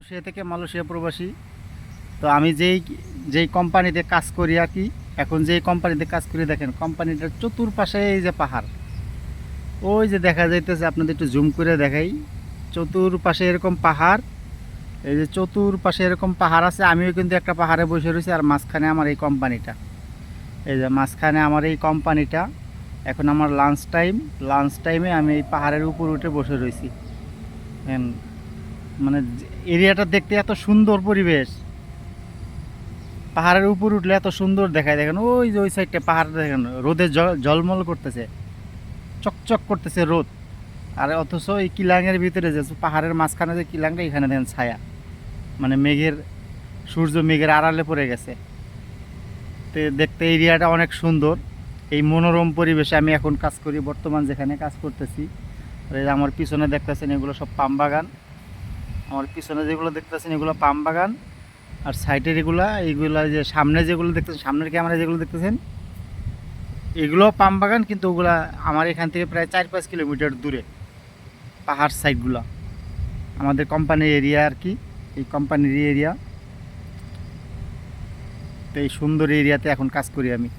সে থেকে মালয়েশিয়া প্রবাসী। তো আমি যেই যেই কোম্পানিতে কাজ করি আর কি, এখন যেই কোম্পানিতে কাজ করি দেখেন কোম্পানিটার চতুর্পাশে এই যে পাহাড়, ওই যে দেখা যাইতেছে, আপনাদের একটু জুম করে দেখাই। চতুর্পাশে এরকম পাহাড়, এই যে চতুর্পাশে এরকম পাহাড় আছে। আমিও কিন্তু একটা পাহাড়ে বসে রয়েছি, আর মাঝখানে আমার এই কোম্পানিটা। এই যে মাঝখানে আমার এই কোম্পানিটা। এখন আমার লাঞ্চ টাইমে আমি এই পাহাড়ের উপর উঠে বসে রয়েছি। মানে এরিয়াটা দেখতে এত সুন্দর পরিবেশ, পাহাড়ের উপর উঠলে এত সুন্দর দেখায়। দেখেন ওই যে ওই সাইডটা পাহাড়, দেখেন রোদে জলমল করতেছে, চকচক করতেছে রোদ। আর অথচ এই কিলাংয়ের ভিতরে যে পাহাড়ের মাঝখানে যে কিলাংটা, এখানে দেখেন ছায়া, মানে সূর্য মেঘের আড়ালে পড়ে গেছে। তো দেখতে এরিয়াটা অনেক সুন্দর। এই মনোরম পরিবেশে আমি এখন কাজ করি, বর্তমান যেখানে কাজ করতেছি। আর এই যে আমার পিছনে দেখতেছেন, এগুলো সব পাম বাগান। আমার পিছনে যেগুলো দেখতেছেন এগুলো পাম বাগান। আর সাইডের এইগুলা যে সামনে যেগুলো দেখতেছেন, সামনের ক্যামেরা যেগুলো দেখতেছেন, এগুলো পাম বাগান। কিন্তু ওগুলা আমার এখান থেকে প্রায় 4-5 কিলোমিটার দূরে পাহাড় সাইডগুলো আমাদের কোম্পানির এরিয়া আর কি, এই কোম্পানির এরিয়া। তো এই সুন্দর এরিয়াতে এখন কাজ করি আমি।